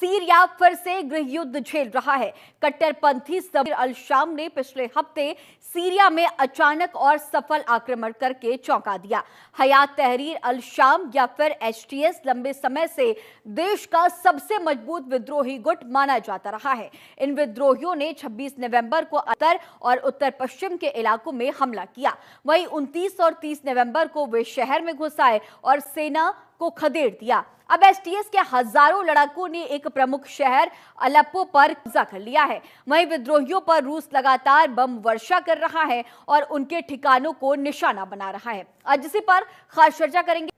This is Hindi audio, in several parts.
सीरिया फिर से गृह युद्ध झेल रहा है। कट्टरपंथी समीर अल शाम ने पिछले हफ्ते सीरिया में अचानक और सफल आक्रमण करके चौंका दिया। हयात तहरीर अल शाम या फिर एचटीएस लंबे समय से देश का सबसे मजबूत विद्रोही गुट माना जाता रहा है। इन विद्रोहियों ने 26 नवंबर को उत्तर और उत्तर पश्चिम के इलाकों में हमला किया। वहीं 29 और 30 नवंबर को वे शहर में घुस आए और सेना को खदेड़ दिया। अब एसटीएस के हजारों लड़ाकों ने एक प्रमुख शहर अलेप्पो पर कब्जा कर लिया है। वहीं विद्रोहियों पर रूस लगातार बम वर्षा कर रहा है और उनके ठिकानों को निशाना बना रहा है। आज इसी पर खास चर्चा करेंगे।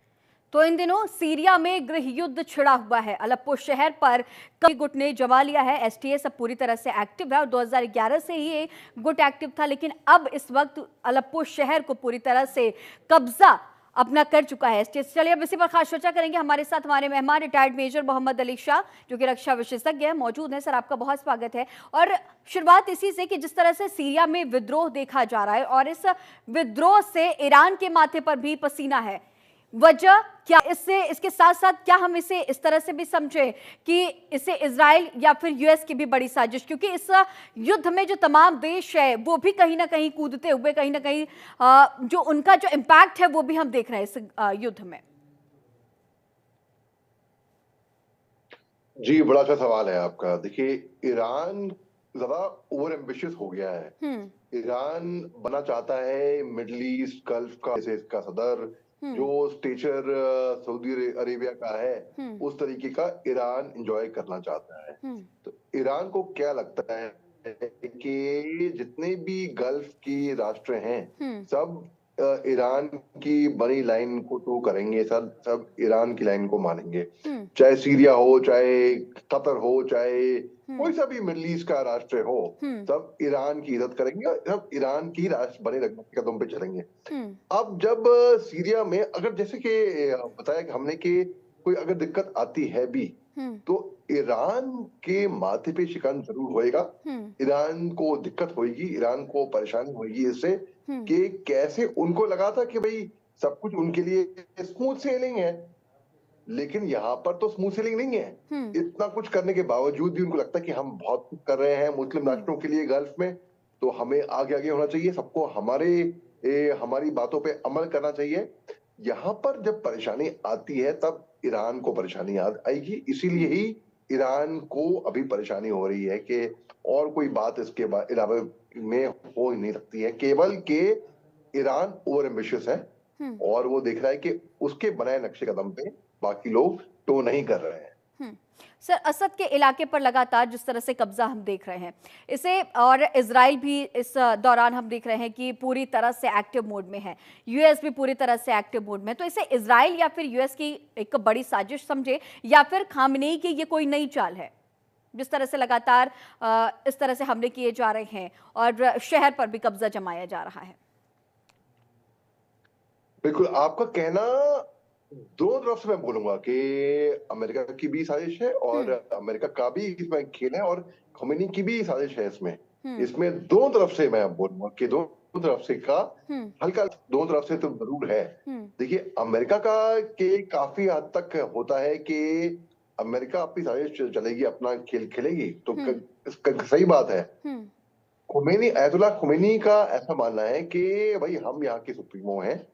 तो इन दिनों सीरिया में गृह युद्ध छिड़ा हुआ है। अलेप्पो शहर पर कई गुट ने जमा लिया है। एसटीएस अब पूरी तरह से एक्टिव है और 2011 से ही ये गुट एक्टिव था, लेकिन अब इस वक्त अलेप्पो शहर को पूरी तरह से कब्जा अपना कर चुका है एसटीएस। चलिए अब इसी पर खास चर्चा करेंगे। हमारे साथ हमारे मेहमान रिटायर्ड मेजर मोहम्मद अली शाह, जो कि रक्षा विशेषज्ञ है, मौजूद है। सर, आपका बहुत स्वागत है। और शुरुआत इसी से कि जिस तरह से सीरिया में विद्रोह देखा जा रहा है और इस विद्रोह से ईरान के माथे पर भी पसीना है, वजह क्या? इसके साथ साथ क्या हम इसे इस तरह से भी समझें कि इसे इजराइल या फिर यूएस की भी बड़ी साजिश, क्योंकि इस युद्ध में जो तमाम देश है वो भी कहीं ना कहीं कूदते हुए, कहीं ना कहीं जो उनका जो इम्पैक्ट है वो भी हम देख रहे हैं इस युद्ध में। जी, बड़ा अच्छा सवाल है आपका। देखिए, ईरान ज्यादा ओवर एम्बिशियस हो गया है। ईरान बना चाहता है मिडल ईस्ट गल्फ का जैसे इसका सदर, जो स्टेचर सऊदी अरेबिया का है, उस तरीके का ईरान एंजॉय करना चाहता है। तो ईरान को क्या लगता है कि जितने भी गल्फ की राष्ट्र हैं, सब ईरान की बड़ी लाइन को टू करेंगे, सब सब ईरान की लाइन को मानेंगे। चाहे सीरिया हो, चाहे कतर हो, चाहे कोई सा भी मिडल ईस्ट का राष्ट्र हो, सब ईरान की इज्जत करेंगे और सब ईरान की राष्ट्र बने रखने के कदम पे चलेंगे। अब जब सीरिया में अगर जैसे कि बताया कि हमने कि कोई अगर दिक्कत आती है भी, तो ईरान के माथे पे शिकन जरूर होएगा। ईरान को दिक्कत होगी, ईरान को परेशानी होगी इससे कि कैसे उनको लगा था कि भाई सब कुछ उनके लिए स्मूथ सेलिंग है, लेकिन यहाँ पर तो स्मूथ सेलिंग नहीं है। इतना कुछ करने के बावजूद भी उनको लगता है कि हम बहुत कुछ कर रहे हैं मुस्लिम राष्ट्रों के लिए गल्फ में, तो हमें आगे आगे होना चाहिए, सबको हमारी बातों पे अमल करना चाहिए। यहाँ पर जब परेशानी आती है तब ईरान को परेशानी आएगी। इसीलिए ही ईरान को अभी परेशानी हो रही है कि और कोई बात इसके अलावा में हो ही नहीं सकती है, केवल के ईरान ओवर एम्बिशियस है और वो देख रहा है कि उसके बनाए नक्शे कदम पे बाकी लोग तो नहीं कर रहे हैं। सर, असद के इलाके पर लगातार जिस तरह से कब्जा हम देख रहे हैं इसे, और इजराइल भी इस दौरान हम देख रहे हैं कि पूरी तरह से एक्टिव मोड में है, यूएस भी पूरी तरह से एक्टिव मोड में है, तो इसे इजराइल या फिर यूएस की एक बड़ी साजिश समझे या फिर खामनेई की ये कोई नई चाल है, जिस तरह से लगातार इस तरह से हमले किए जा रहे हैं और शहर पर भी कब्जा जमाया जा रहा है? बिल्कुल, आपका कहना दोनों तरफ से मैं बोलूंगा कि अमेरिका की भी साजिश है और अमेरिका का भी इसमें खेल है और khomeini की भी साजिश है इसमें। इसमें दोनों तरफ से मैं बोलूंगा कि दोनों तरफ से का हल्का दोनों तरफ से तो जरूर है। देखिए, अमेरिका का के काफी हद तक होता है कि अमेरिका अपनी साजिश चलेगी, अपना खेल खेलेगी, तो सही बात है। अयतुल्लाह khomeini का ऐसा मानना है कि भाई हम यहाँ के सुप्रीमो हैं,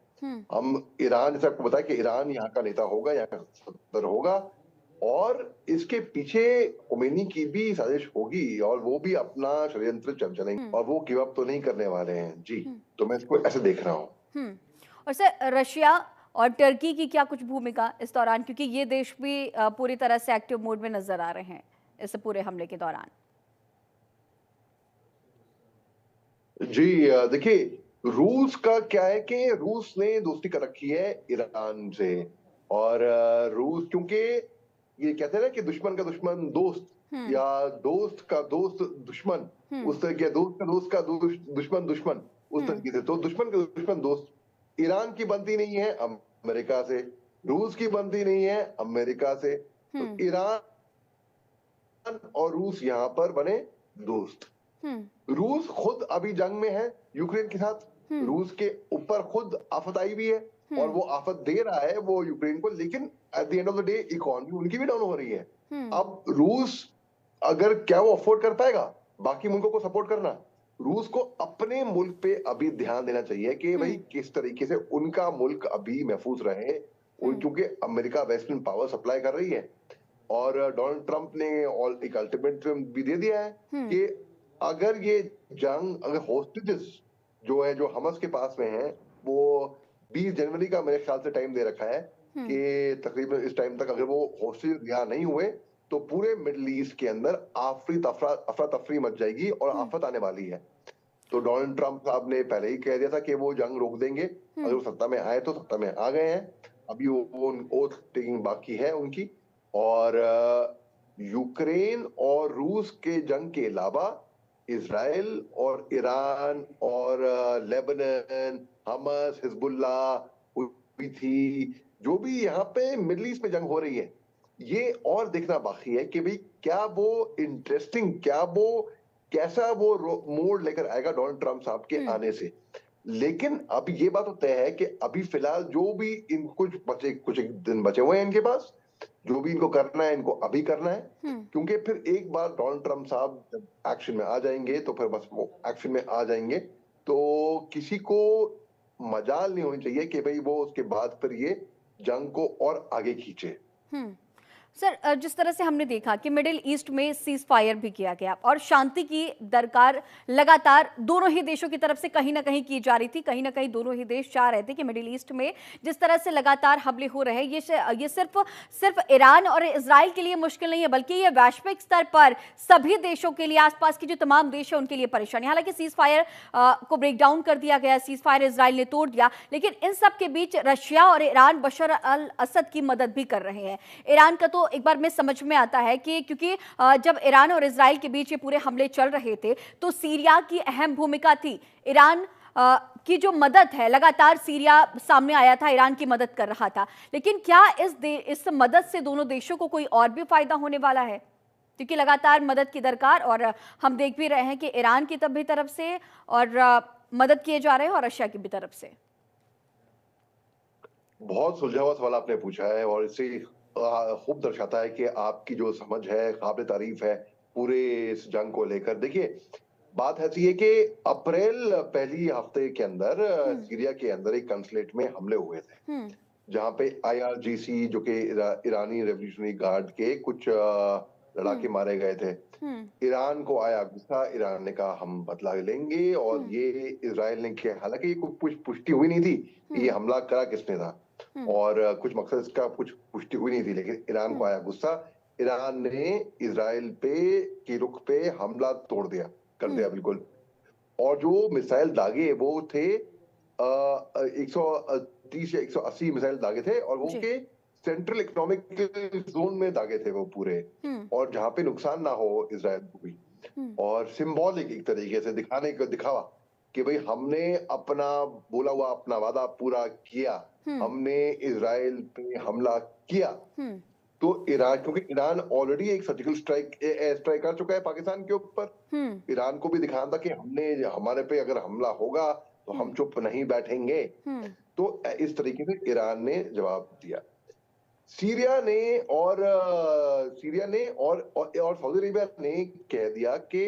हम ईरान, जैसे आपको बताया कि ईरान यहाँ का नेता होगा, यहाँ का सदर होगा, और इसके पीछे khomeini की भी साजिश होगी और वो भी अपना षड्यंत्र चलेंगे और वो गिव अप तो नहीं करने वाले हैं। जी, तो मैं इसको ऐसे देख रहा हूँ। और सर, रशिया और टर्की की क्या कुछ भूमिका इस दौरान, क्योंकि ये देश भी पूरी तरह से एक्टिव मोड में नजर आ रहे हैं इस पूरे हमले के दौरान? जी, देखिए, रूस का क्या है कि रूस ने दोस्ती कर रखी है ईरान से, और रूस क्योंकि ये कहते हैं ना कि दुश्मन का दुश्मन दोस्त या दोस्त का दोस्त दुश्मन, उस तरह के दोस्त का दोस्त का दुश्मन दुश्मन, उस तरीके से तो दुश्मन का दुश्मन दोस्त। ईरान की बनती नहीं है अमेरिका से, रूस की बनती नहीं है अमेरिका से, तो ईरान और रूस यहाँ पर बने दोस्त। रूस खुद अभी जंग में है यूक्रेन के साथ, रूस के ऊपर खुद आफत आई भी है और वो आफत दे रहा है वो यूक्रेन को, लेकिन at the end of the day economy उनकी भी डाउन हो रही है। अब रूस अगर क्या वो अफोर्ड कर पाएगा बाकी मुल्कों को सपोर्ट करना? रूस को अपने मुल्क पे अभी ध्यान देना चाहिए कि भाई किस तरीके से उनका मुल्क अभी महफूज रहे, क्योंकि अमेरिका वेस्टर्न पावर सप्लाई कर रही है और डोनाल्ड ट्रंप ने और एक अल्टीमेटम भी दे दिया है कि अगर ये जंग, अगर होस्टेजेस जो है जो हमास के पास में है, वो 20 जनवरी का मेरे ख्याल से टाइम दे रखा है कि तकरीबन इस टाइम तक अगर वो होस्टेज रिहा नहीं हुए तो पूरे मिडिल ईस्ट के अंदर अफरा तफरी मच जाएगी और आफत आने वाली है। तो डोनाल्ड ट्रंप साहब ने पहले ही कह दिया था कि वो जंग रोक देंगे अगर वो सत्ता में आए, तो सत्ता में आ गए हैं। अभी वो ओथ टेकिंग बाकी है उनकी। और यूक्रेन और रूस के जंग के अलावा इसराइल और ईरान और लेबनान, हमास, हिजबुल्ला, हुथी, जो भी यहाँ पे मिडिल ईस्ट में जंग हो रही है, ये और देखना बाकी है कि भाई क्या वो इंटरेस्टिंग, क्या वो कैसा वो मोड़ लेकर आएगा डोनाल्ड ट्रंप साहब के आने से। लेकिन अब ये बात तो तय है कि अभी फिलहाल जो भी इन कुछ एक दिन बचे हुए हैं इनके पास, जो भी इनको करना है इनको अभी करना है, क्योंकि फिर एक बार डोनाल्ड ट्रंप साहब जब एक्शन में आ जाएंगे तो फिर बस वो एक्शन में आ जाएंगे, तो किसी को मजाल नहीं होनी चाहिए कि भाई वो उसके बाद फिर ये जंग को और आगे खींचे। सर, जिस तरह से हमने देखा कि मिडिल ईस्ट में सीज फायर भी किया गया और शांति की दरकार लगातार दोनों ही देशों की तरफ से कहीं ना कहीं की जा रही थी, कहीं ना कहीं दोनों ही देश चाह रहे थे कि मिडिल ईस्ट में जिस तरह से लगातार हमले हो रहे हैं, ये सिर्फ सिर्फ ईरान और इजराइल के लिए मुश्किल नहीं है, बल्कि ये वैश्विक स्तर पर सभी देशों के लिए, आसपास के जो तमाम देश है उनके लिए परेशानी। हालांकि सीज फायर को ब्रेक डाउन कर दिया गया, सीज फायर इजराइल ने तोड़ दिया, लेकिन इन सब के बीच रशिया और ईरान बशर अल असद की मदद भी कर रहे हैं। ईरान का तो एक बार में समझ में आता है कि क्योंकि जब ईरान और इजराइल के बीच ये पूरे हमले चल रहे थे तो सीरिया की अहम भूमिका थी। ईरान की जो मदद है, लगातार सीरिया सामने आया था, ईरान की मदद कर रहा था, लेकिन क्या इस मदद से दोनों देशों को कोई और भी फायदा होने वाला है? क्योंकि लगातार मदद की दरकार, और हम देख भी रहे हैं कि ईरान की भी तरफ से और मदद किए जा रहे हैं और रशिया की भी तरफ से। बहुत सुलझा हुआ सवाल आपने पूछा है और इससे खूब दर्शाता है कि आपकी जो समझ है काबिल तारीफ है पूरे इस जंग को लेकर। देखिए, बात ऐसी है कि अप्रैल पहली हफ्ते के अंदर सीरिया के अंदर एक कंसुलेट में हमले हुए थे, जहां पे आईआरजीसी जो कि ईरानी रेवोल्यूशनरी गार्ड के कुछ लड़ाके मारे गए थे। ईरान को आया गुस्सा, ईरान ने कहा हम बदला लेंगे, और ये इजराइल ने किया। हालांकि ये कुछ पुष्टि हुई नहीं थी कि ये हमला करा किसने था, और कुछ मकसद इसका कुछ पुष्टि हुई नहीं थी, लेकिन ईरान को आया गुस्सा। ईरान ने इजराइल पे की रुख पे हमला तोड़ दिया, कर दिया बिल्कुल। और जो मिसाइल दागे वो थे 130 या 180 मिसाइल दागे थे, और वो के सेंट्रल इकोनॉमिक जोन में दागे थे वो पूरे, और जहां पे नुकसान ना हो इसराइल को भी। और सिंबॉलिक एक तरीके से दिखाने का दिखावा कि भाई हमने अपना बोला हुआ अपना वादा पूरा किया, हमने इसराइल पे हमला किया। तो ईरान, क्योंकि ईरान ऑलरेडी एक सर्जिकल स्ट्राइक एयर स्ट्राइक कर चुका है पाकिस्तान के ऊपर, ईरान को भी दिखाना था कि हमने, हमारे पे अगर हमला होगा तो हम चुप नहीं बैठेंगे। तो इस तरीके से ईरान ने जवाब दिया। सीरिया ने और सऊदी अरेबिया ने कह दिया कि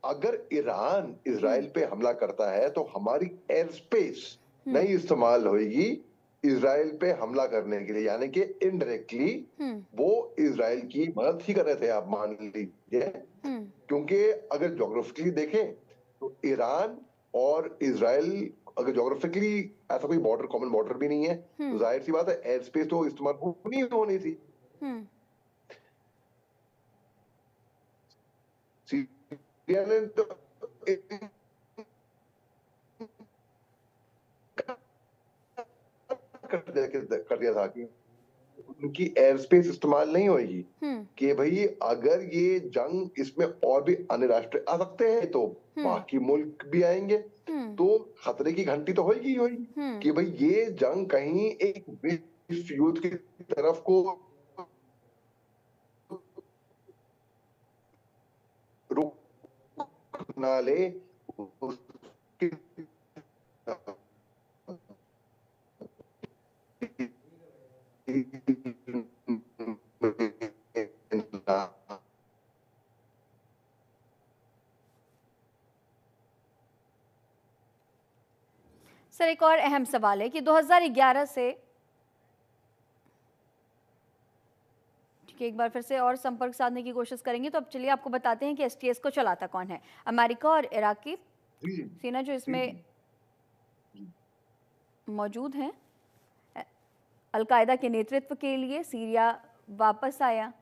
अगर ईरान इजराइल पे हमला करता है तो हमारी एयर स्पेस नहीं इस्तेमाल होगी इजराइल पे हमला करने के लिए, यानी कि इनडायरेक्टली वो इजराइल की मदद ही कर रहे थे, आप मान लीजिए। क्योंकि अगर ज्योग्राफिकली देखें तो ईरान और इजराइल, अगर ज्योग्राफिकली ऐसा कोई बॉर्डर, कॉमन बॉर्डर भी नहीं है, तो जाहिर सी बात है एयर स्पेस तो इस्तेमाल होनी थी। सीरिया ने तो कर दिया था कि उनकी एयर स्पेस इस्तेमाल नहीं होगी, कि भाई अगर ये जंग इसमें और भी अन्य राष्ट्र आ सकते हैं तो बाकी मुल्क भी आएंगे, तो खतरे की घंटी तो होगी ही होगी कि भाई ये जंग कहीं एक विश्व युद्ध की तरफ को रुख ना ले। उसके सर, एक और अहम सवाल है कि 2011 से, ठीक है, एक बार फिर से और संपर्क साधने की कोशिश करेंगे। तो अब चलिए आपको बताते हैं कि एसटीएस को चलाता कौन है। अमेरिका और इराक की जी सेना जो जी इसमें जी जी मौजूद हैं। अलकायदा के नेतृत्व के लिए सीरिया वापस आया।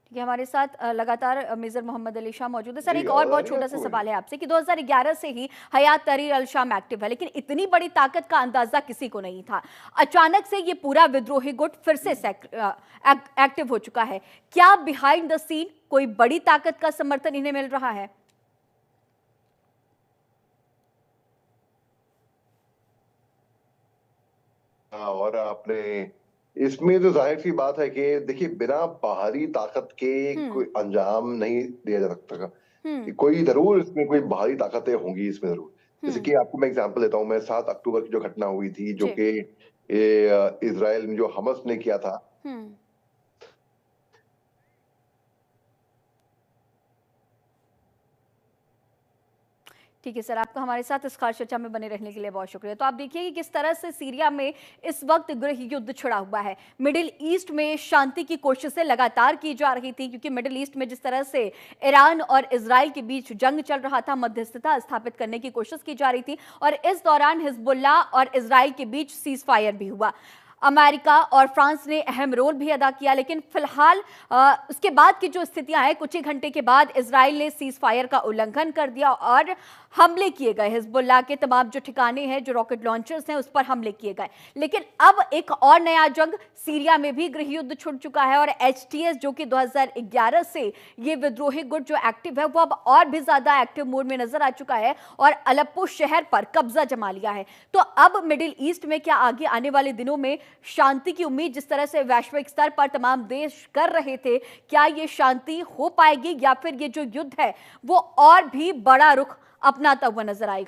ठीक है, हमारे साथ लगातार मेजर मोहम्मद अली शाह मौजूद है। सर, जी, एक और आवाज आ बहुत रही है छोटा सा आपको मेरी? सवाल है आपसे कि 2011 से ही हयात तहरीर अल शाम एक्टिव है, लेकिन इतनी बड़ी ताकत का अंदाजा किसी को नहीं था। अचानक से ये पूरा विद्रोही गुट फिर से एक्टिव हो चुका है। क्या बिहाइंड द सीन कोई बड़ी ताकत का समर्थन इन्हें मिल रहा है? हाँ, और आपने इसमें तो जाहिर सी बात है कि देखिए बिना बाहरी ताकत के हम्म। कोई अंजाम नहीं दिया जा सकता। हम्म। कोई जरूर इसमें कोई बाहरी ताकतें होंगी इसमें जरूर। जैसे हम्म। कि आपको मैं एग्जांपल देता हूँ, मैं 7 अक्टूबर की जो घटना हुई थी, जो जी। कि इसराइल में जो हमस ने किया था। हम्म। ठीक है सर, आपका हमारे साथ इस खास चर्चा में बने रहने के लिए बहुत शुक्रिया। तो आप देखिए कि किस तरह से सीरिया में इस वक्त गृह युद्ध छिड़ा हुआ है। मिडिल ईस्ट में शांति की कोशिशें लगातार की जा रही थी, क्योंकि मिडिल ईस्ट में जिस तरह से ईरान और इजराइल के बीच जंग चल रहा था, मध्यस्थता स्थापित करने की कोशिश की जा रही थी, और इस दौरान हिजबुल्लाह और इजराइल के बीच सीज फायर भी हुआ। अमेरिका और फ्रांस ने अहम रोल भी अदा किया, लेकिन फिलहाल उसके बाद की जो स्थितियां हैं, कुछ ही घंटे के बाद इजराइल ने सीज फायर का उल्लंघन कर दिया और हमले किए गए। हिजबुल्लाह के तमाम जो ठिकाने हैं, जो रॉकेट लॉन्चर्स हैं, उस पर हमले किए गए। लेकिन अब एक और नया जंग सीरिया में भी गृह युद्ध छिड़ चुका है, और एचटीएस जो कि 2011 से ये विद्रोही गुट जो एक्टिव है, वो अब और भी ज्यादा एक्टिव मोड में नजर आ चुका है और अलेप्पो शहर पर कब्जा जमा लिया है। तो अब मिडिल ईस्ट में क्या आगे आने वाले दिनों में शांति की उम्मीद जिस तरह से वैश्विक स्तर पर तमाम देश कर रहे थे, क्या ये शांति हो पाएगी, या फिर ये जो युद्ध है वो और भी बड़ा रुख अपनाता हुआ नजर आएगा?